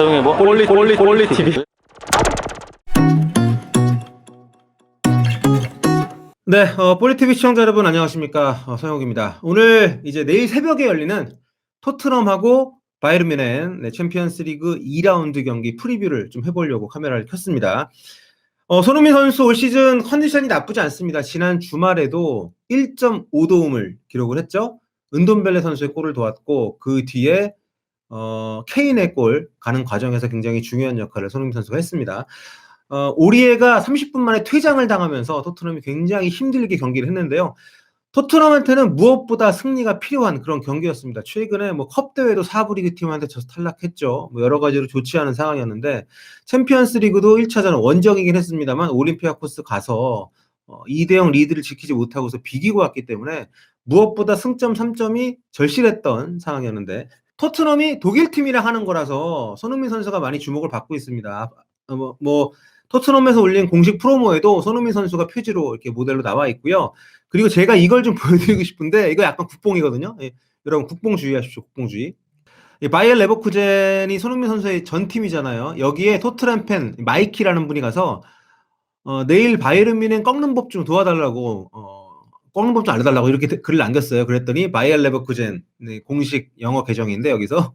사용해본 꼴리 TV. 네, 폴리티비 시청자 여러분 안녕하십니까? 서영욱입니다. 오늘 이제 내일 새벽에 열리는 토트넘하고 바이에른 뮌헨 챔피언스리그 2라운드 경기 프리뷰를 좀 해보려고 카메라를 켰습니다. 손흥민 선수 올 시즌 컨디션이 나쁘지 않습니다. 지난 주말에도 1.5도움을 기록을 했죠. 은돈벨레 선수의 골을 도왔고 그 뒤에 케인의 골 가는 과정에서 굉장히 중요한 역할을 손흥민 선수가 했습니다. 오리에가 30분 만에 퇴장을 당하면서 토트넘이 굉장히 힘들게 경기를 했는데요. 토트넘한테는 무엇보다 승리가 필요한 그런 경기였습니다. 최근에 뭐 컵대회도 4부 리그 팀한테 져서 탈락했죠. 뭐 여러 가지로 좋지 않은 상황이었는데 챔피언스 리그도 1차전은 원정이긴 했습니다만 올림피아코스 가서 2대0 리드를 지키지 못하고서 비기고 왔기 때문에 무엇보다 승점 3점이 절실했던 상황이었는데 토트넘이 독일 팀이랑 하는 거라서 손흥민 선수가 많이 주목을 받고 있습니다. 토트넘에서 올린 공식 프로모에도 손흥민 선수가 표지로 이렇게 모델로 나와 있고요. 그리고 제가 이걸 좀 보여드리고 싶은데 이거 약간 국뽕이거든요. 예, 여러분 국뽕 주의하십시오. 국뽕 주의. 바이엘 레버쿠젠이 손흥민 선수의 전 팀이잖아요. 여기에 토트넘 팬 마이키라는 분이 가서 내일 바이에른 뮌헨 꺾는 법 좀 도와달라고 꺾는 법 좀 알려달라고 이렇게 글을 남겼어요. 그랬더니 바이엘 레버쿠젠 공식 영어 계정인데 여기서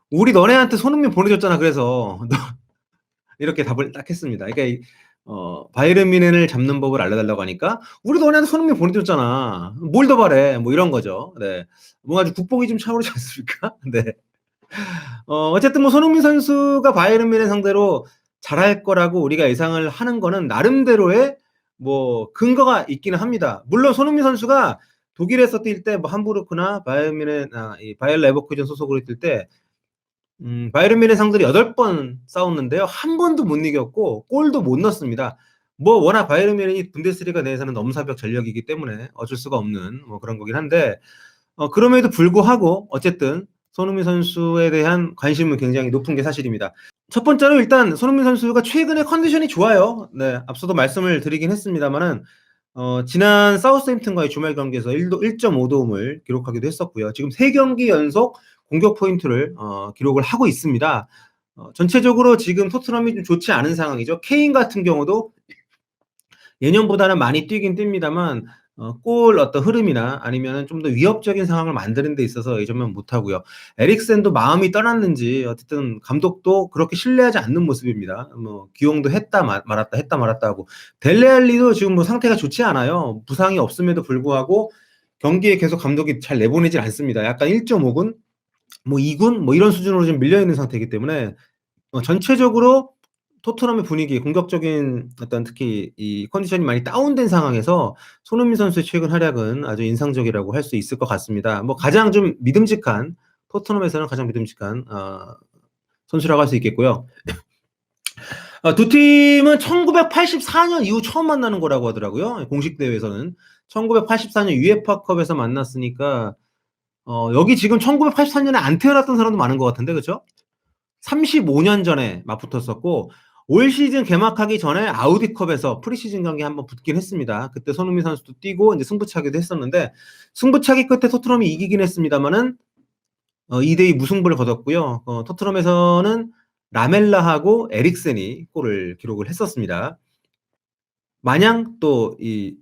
우리 너네한테 손흥민 보내줬잖아. 그래서 이렇게 답을 딱 했습니다. 그러니까 바이에른 뮌헨을 잡는 법을 알려달라고 하니까 우리 너네한테 손흥민 보내줬잖아. 뭘 더 바래? 뭐 이런 거죠. 네, 뭔가 좀 국뽕이 좀 차오르지 않습니까? 네. 어쨌든 뭐 손흥민 선수가 바이에른 뮌헨 상대로 잘할 거라고 우리가 예상을 하는 거는 나름대로의 뭐 근거가 있기는 합니다. 물론 손흥민 선수가 독일에서 뛸 때 뭐 함부르크나 바이에른 뮌헨 이 바이엘 레버쿠젠 소속으로 뛸 때 바이에른 뮌헨 상대로 8번 싸웠는데요. 한 번도 못 이겼고 골도 못 넣었습니다. 뭐 워낙 바이에른 뮌헨이 분데스리가 내에서는 넘사벽 전력이기 때문에 어쩔 수가 없는 뭐 그런 거긴 한데 그럼에도 불구하고 어쨌든 손흥민 선수에 대한 관심은 굉장히 높은 게 사실입니다. 첫 번째로 일단 손흥민 선수가 최근에 컨디션이 좋아요. 네, 앞서도 말씀을 드리긴 했습니다만은 지난 사우스햄튼과의 주말 경기에서 1.5도움을 기록하기도 했었고요. 지금 3경기 연속 공격 포인트를 기록을 하고 있습니다. 전체적으로 지금 토트넘이 좀 좋지 않은 상황이죠. 케인 같은 경우도 예년보다는 많이 뛰긴 뜁니다만 골 어떤 흐름이나 아니면 좀 더 위협적인 상황을 만드는 데 있어서 예전만 못하고요. 에릭센도 마음이 떠났는지 어쨌든 감독도 그렇게 신뢰하지 않는 모습입니다. 뭐 기용도 했다 말았다 했다 말았다 하고 델레알리도 지금 뭐 상태가 좋지 않아요. 부상이 없음에도 불구하고 경기에 계속 감독이 잘 내보내질 않습니다. 약간 1.5군 뭐 2군 뭐 이런 수준으로 좀 밀려 있는 상태이기 때문에 전체적으로 토트넘의 분위기, 공격적인 어떤 특히 이 컨디션이 많이 다운된 상황에서 손흥민 선수의 최근 활약은 아주 인상적이라고 할 수 있을 것 같습니다. 뭐 가장 좀 믿음직한 토트넘에서는 가장 믿음직한 선수라고 할 수 있겠고요. 두 팀은 1984년 이후 처음 만나는 거라고 하더라고요. 공식 대회에서는 1984년 UEFA컵에서 만났으니까 여기 지금 1984년에 안 태어났던 사람도 많은 것 같은데 그렇죠? 35년 전에 맞붙었었고 올 시즌 개막하기 전에 아우디컵에서 프리시즌 경기 한번 붙긴 했습니다. 그때 손흥민 선수도 뛰고 이제 승부차기도 했었는데 승부차기 끝에 토트넘이 이기긴 했습니다만은 2대2 무승부를 거뒀고요. 토트넘에서는 라멜라하고 에릭센이 골을 기록을 했었습니다. 마냥 또 이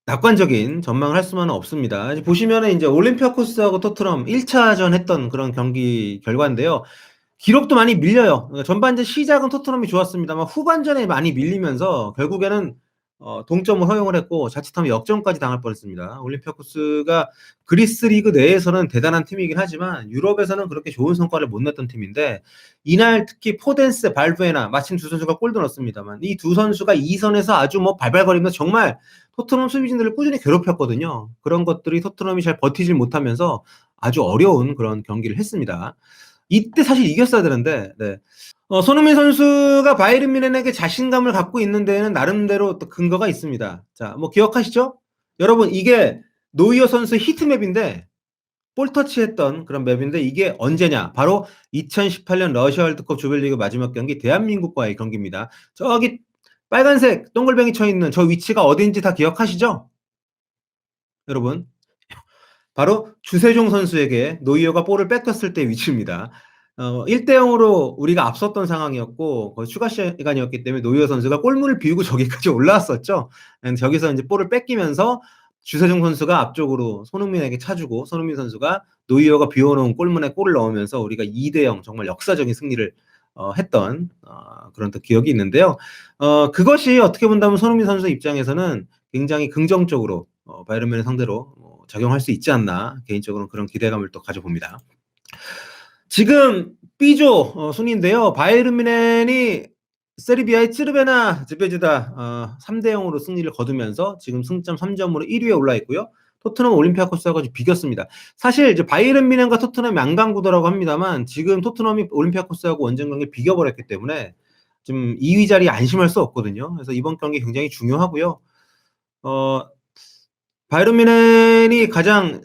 낙관적인 전망을 할 수만은 없습니다. 보시면은 이제 올림피아코스하고 토트넘 1차전 했던 그런 경기 결과인데요. 기록도 많이 밀려요. 전반전 시작은 토트넘이 좋았습니다만 후반전에 많이 밀리면서 결국에는 동점을 허용을 했고 자칫하면 역전까지 당할 뻔했습니다. 올림피아코스가 그리스 리그 내에서는 대단한 팀이긴 하지만 유럽에서는 그렇게 좋은 성과를 못 냈던 팀인데 이날 특히 포덴세, 발부에나 마침 두 선수가 골도 넣었습니다만 이 두 선수가 2선에서 아주 뭐 발발거리면서 정말 토트넘 수비진들을 꾸준히 괴롭혔거든요. 그런 것들이 토트넘이 잘 버티질 못하면서 아주 어려운 그런 경기를 했습니다. 이때 사실 이겼어야 되는데 네. 손흥민 선수가 바이에른 뮌헨에게 자신감을 갖고 있는 데에는 나름대로 또 근거가 있습니다. 자, 뭐 기억하시죠? 여러분 이게 노이어 선수 히트맵인데 볼 터치했던 그런 맵인데 이게 언제냐? 바로 2018년 러시아 월드컵 조별리그 마지막 경기 대한민국과의 경기입니다. 저기 빨간색 동글뱅이 쳐 있는 저 위치가 어딘지 다 기억하시죠? 여러분 바로 주세종 선수에게 노이어가 볼을 뺏겼을 때 위치입니다. 1대 0으로 우리가 앞섰던 상황이었고 거의 추가 시간이었기 때문에 노이어 선수가 골문을 비우고 저기까지 올라왔었죠. 저기서 이제 볼을 뺏기면서 주세종 선수가 앞쪽으로 손흥민에게 차주고 손흥민 선수가 노이어가 비워놓은 골문에 골을 넣으면서 우리가 2대 0 정말 역사적인 승리를 했던 그런 또 기억이 있는데요. 그것이 어떻게 본다면 손흥민 선수 입장에서는 굉장히 긍정적으로 바이에른 뮌헨 상대로 작용할 수 있지 않나 개인적으로는 그런 기대감을 또 가져봅니다. 지금 B조 순위인데요. 바이에른 뮌헨이 세르비아의 찌르베나 즈베즈다 3대 0으로 승리를 거두면서 지금 승점 3점으로 1위에 올라 있고요. 토트넘 올림피아코스하고 비겼습니다. 사실 이제 바이에른 뮌헨과 토트넘이 양강구도라고 합니다만 지금 토트넘이 올림피아코스하고 원정 경기 비겨버렸기 때문에 지금 2위 자리에 안심할 수 없거든요. 그래서 이번 경기 굉장히 중요하고요. 바이에른 뮌헨이 가장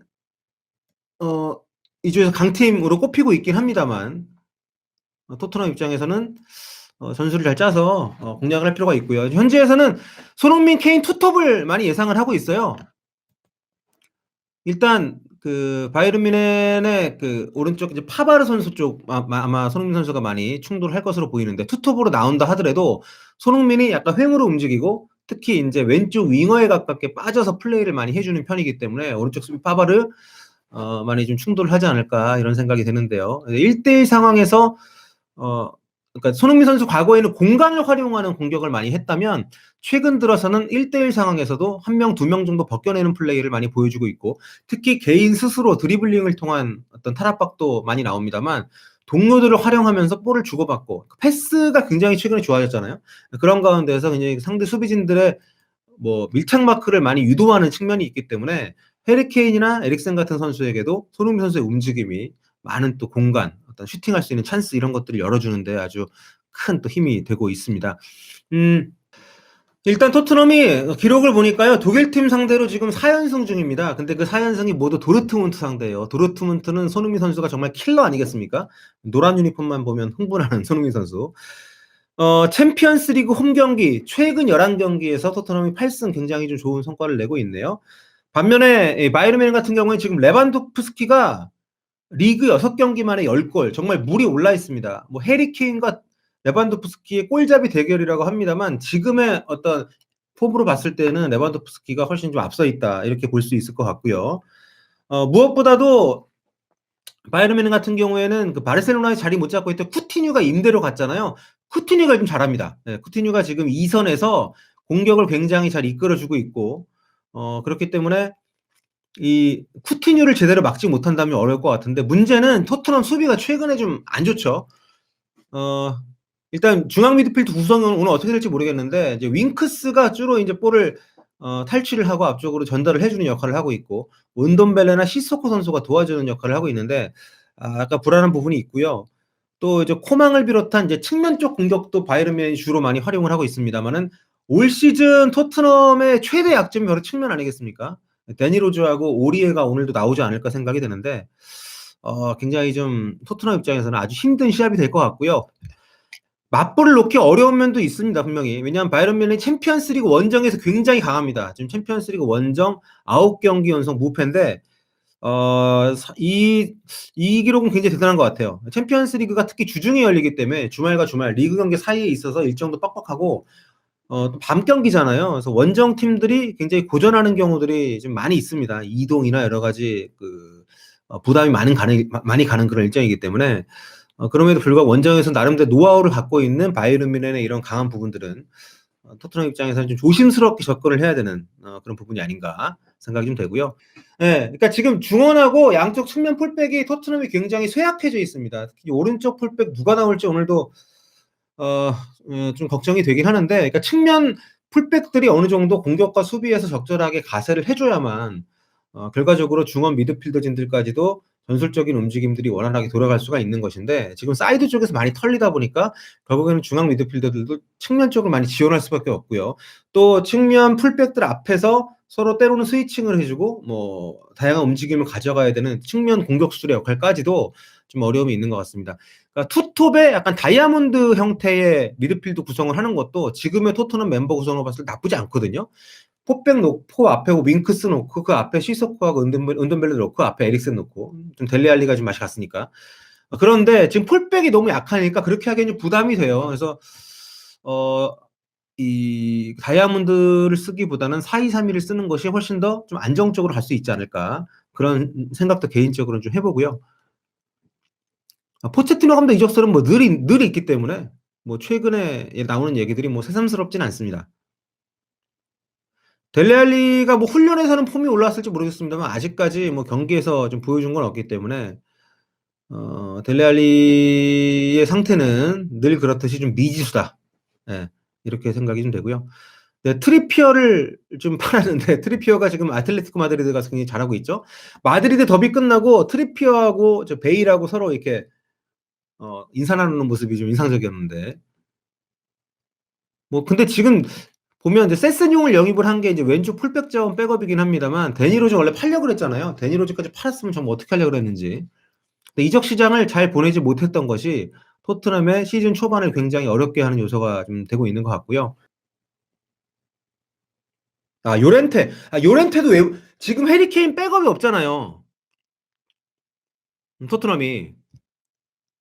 이 중에서 강팀으로 꼽히고 있긴 합니다만 토트넘 입장에서는 전술을 잘 짜서 공략을 할 필요가 있고요. 현재에서는 손흥민, 케인 투톱을 많이 예상을 하고 있어요. 일단 그 바이에른 뮌헨의 그 오른쪽 이제 파바르 선수 쪽 아마 손흥민 선수가 많이 충돌할 것으로 보이는데 투톱으로 나온다 하더라도 손흥민이 약간 횡으로 움직이고 특히 이제 왼쪽 윙어에 가깝게 빠져서 플레이를 많이 해주는 편이기 때문에 오른쪽 수비 파바르 많이 좀 충돌을 하지 않을까 이런 생각이 드는데요. 1대1 상황에서 그러니까 손흥민 선수 과거에는 공간을 활용하는 공격을 많이 했다면 최근 들어서는 1대1 상황에서도 1명, 2명 정도 벗겨내는 플레이를 많이 보여주고 있고 특히 개인 스스로 드리블링을 통한 어떤 탈압박도 많이 나옵니다만 동료들을 활용하면서 볼을 주고받고 패스가 굉장히 최근에 좋아졌잖아요. 그런 가운데서 굉장히 상대 수비진들의 뭐 밀착 마크를 많이 유도하는 측면이 있기 때문에 해리 케인이나 에릭센 같은 선수에게도 손흥민 선수의 움직임이 많은 또 공간, 어떤 슈팅할 수 있는 찬스 이런 것들을 열어주는데 아주 큰 또 힘이 되고 있습니다. 일단 토트넘이 기록을 보니까요. 독일팀 상대로 지금 4연승 중입니다. 근데 그 4연승이 모두 도르트문트 상대예요. 도르트문트는 손흥민 선수가 정말 킬러 아니겠습니까? 노란 유니폼만 보면 흥분하는 손흥민 선수. 챔피언스 리그 홈 경기 최근 11경기에서 토트넘이 8승 굉장히 좀 좋은 성과를 내고 있네요. 반면에 바이에른 뮌헨 같은 경우에 지금 레반도프스키가 리그 6경기 만에 10골 정말 물이 올라 있습니다. 뭐 해리 케인과 레반도프스키의 골잡이 대결이라고 합니다만 지금의 어떤 폼으로 봤을 때는 레반도프스키가 훨씬 좀 앞서 있다 이렇게 볼 수 있을 것 같고요. 무엇보다도 바이에른 뮌헨 같은 경우에는 그 바르셀로나에 자리 못 잡고 있던 쿠티뉴가 임대로 갔잖아요. 쿠티뉴가 좀 잘합니다. 네, 쿠티뉴가 지금 2선에서 공격을 굉장히 잘 이끌어주고 있고 그렇기 때문에 이 쿠티뉴를 제대로 막지 못한다면 어려울 것 같은데 문제는 토트넘 수비가 최근에 좀 안 좋죠. 일단 중앙 미드필드 구성은 오늘 어떻게 될지 모르겠는데 이제 윙크스가 주로 이제 볼을 탈취를 하고 앞쪽으로 전달을 해주는 역할을 하고 있고 운돈벨레나 시소코 선수가 도와주는 역할을 하고 있는데 약간 불안한 부분이 있고요. 또 이제 코망을 비롯한 이제 측면 쪽 공격도 바이에른 뮌헨이 주로 많이 활용을 하고 있습니다만은 올 시즌 토트넘의 최대 약점이 바로 측면 아니겠습니까? 데니 로즈하고 오리에가 오늘도 나오지 않을까 생각이 드는데 굉장히 좀 토트넘 입장에서는 아주 힘든 시합이 될 것 같고요. 맞불을 놓기 어려운 면도 있습니다. 분명히. 왜냐하면 바이에른 뮌헨이 챔피언스리그 원정에서 굉장히 강합니다. 지금 챔피언스리그 원정 9경기 연속 무패인데 이 기록은 굉장히 대단한 것 같아요. 챔피언스리그가 특히 주중에 열리기 때문에 주말과 주말 리그 경기 사이에 있어서 일정도 빡빡하고 또 밤 경기잖아요. 그래서 원정 팀들이 굉장히 고전하는 경우들이 좀 많이 있습니다. 이동이나 여러 가지 부담이 많이 가는 그런 일정이기 때문에 그럼에도 불구하고 원정에서 나름대로 노하우를 갖고 있는 바이에른 뮌헨의 이런 강한 부분들은 토트넘 입장에서는 좀 조심스럽게 접근을 해야 되는 그런 부분이 아닌가 생각이 좀 되고요. 네, 그러니까 지금 중원하고 양쪽 측면 풀백이 토트넘이 굉장히 쇠약해져 있습니다. 특히 오른쪽 풀백 누가 나올지 오늘도 좀 걱정이 되긴 하는데, 그러니까 측면 풀백들이 어느 정도 공격과 수비에서 적절하게 가세를 해줘야만 결과적으로 중원 미드필더진들까지도 전술적인 움직임들이 원활하게 돌아갈 수가 있는 것인데 지금 사이드 쪽에서 많이 털리다 보니까 결국에는 중앙 미드필더들도 측면 쪽을 많이 지원할 수밖에 없고요. 또 측면 풀백들 앞에서 서로 때로는 스위칭을 해주고 뭐 다양한 움직임을 가져가야 되는 측면 공격수들의 역할까지도 좀 어려움이 있는 것 같습니다. 그러니까 투톱의 약간 다이아몬드 형태의 미드필드 구성을 하는 것도 지금의 토트넘 멤버 구성을 봤을 때 나쁘지 않거든요. 포백 놓고 앞에 윙크스 놓고 그 앞에 시소코하고 은돈벨레 놓고 앞에 에릭센 놓고 좀 델레알리가 좀 맛이 갔으니까 그런데 지금 풀백이 너무 약하니까 그렇게 하기엔 좀 부담이 돼요. 그래서 이 다이아몬드를 쓰기보다는 4-2-3-1을 쓰는 것이 훨씬 더 좀 안정적으로 갈 수 있지 않을까. 그런 생각도 개인적으로는 좀 해 보고요. 포체티노 감독 이적설은 뭐 늘 있기 때문에 뭐 최근에 나오는 얘기들이 뭐 새삼스럽진 않습니다. 델레알리가 뭐 훈련에서는 폼이 올라왔을지 모르겠습니다만 아직까지 뭐 경기에서 좀 보여준 건 없기 때문에 델레알리의 상태는 늘 그렇듯이 좀 미지수다. 예. 이렇게 생각이 좀 되고요. 네, 트리피어를 좀 팔았는데 트리피어가 지금 아틀레티코 마드리드 가서 굉장히 잘하고 있죠. 마드리드 더비 끝나고 트리피어하고 저 베일하고 서로 이렇게 인사 나누는 모습이 좀 인상적이었는데 뭐 근데 지금 보면 이제 세스뇽을 영입을 한 게 이제 왼쪽 풀백 자원 백업이긴 합니다만 데니로즈 원래 팔려고 그랬잖아요. 데니로즈까지 팔았으면 정말 어떻게 하려고 그랬는지. 근데 이적 시장을 잘 보내지 못했던 것이 토트넘의 시즌 초반을 굉장히 어렵게 하는 요소가 좀 되고 있는 것 같고요. 요렌테. 요렌테도 왜 지금 해리 케인 백업이 없잖아요. 토트넘이.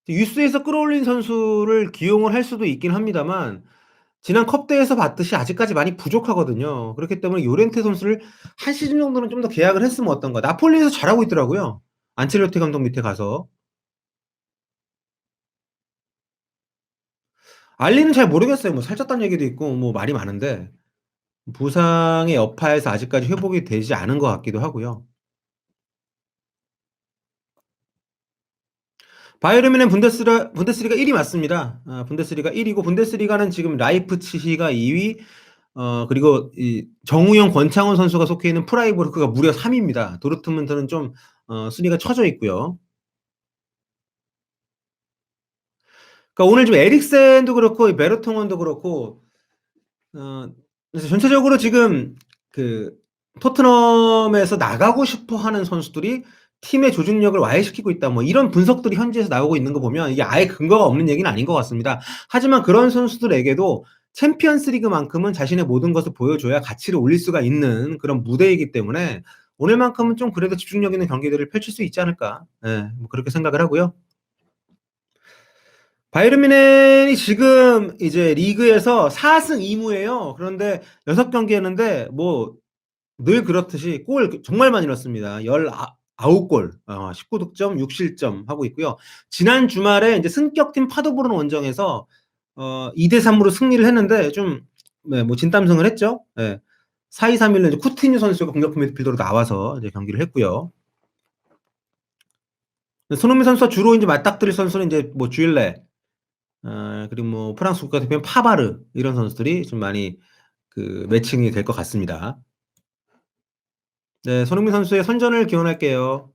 유스에서 끌어올린 선수를 기용을 할 수도 있긴 합니다만 지난 컵 대회에서 봤듯이 아직까지 많이 부족하거든요. 그렇기 때문에 요렌테 선수를 한 시즌 정도는 좀 더 계약을 했으면 어떤가. 나폴리에서 잘하고 있더라고요. 안첼로티 감독 밑에 가서. 알리는 잘 모르겠어요. 뭐 살쪘다는 얘기도 있고 뭐 말이 많은데 부상의 여파에서 아직까지 회복이 되지 않은 것 같기도 하고요. 바이에른 뮌헨 분데스리가 1위 맞습니다. 분데스리가 1위고 분데스리가는 지금 라이프치히가 2위 그리고 이 정우영, 권창훈 선수가 속해 있는 프라이부르크가 무려 3위입니다. 도르트문트는 좀 순위가 처져 있고요. 그러니까 오늘 좀 에릭센도 그렇고 이 베르통원도 그렇고 그래서 전체적으로 지금 그 토트넘에서 나가고 싶어 하는 선수들이 팀의 조직력을 와해시키고 있다. 뭐 이런 분석들이 현지에서 나오고 있는 거 보면 이게 아예 근거가 없는 얘기는 아닌 것 같습니다. 하지만 그런 선수들에게도 챔피언스 리그만큼은 자신의 모든 것을 보여줘야 가치를 올릴 수가 있는 그런 무대이기 때문에 오늘만큼은 좀 그래도 집중력 있는 경기들을 펼칠 수 있지 않을까. 예, 뭐 그렇게 생각을 하고요. 바이에른 뮌헨이 지금 이제 리그에서 4승 2무예요. 그런데 6경기 했는데 뭐 늘 그렇듯이 골 정말 많이 넣었습니다. 19골, 19득점, 6실점 하고 있고요. 지난 주말에 이제 승격팀 파더보른 원정에서 2대3으로 승리를 했는데 좀 네, 뭐 진땀승을 했죠. 예. 4-2-3-1로 이제 쿠티뉴 선수가 공격형 미드필더로 나와서 이제 경기를 했고요. 손흥민 선수와 주로 이제 맞닥뜨릴 선수는 이제 뭐 주일레, 그리고 뭐 프랑스 국가대표 파바르 이런 선수들이 좀 많이 그 매칭이 될 것 같습니다. 네, 손흥민 선수의 선전을 기원할게요.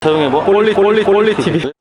사용해 뭐 꼴리 TV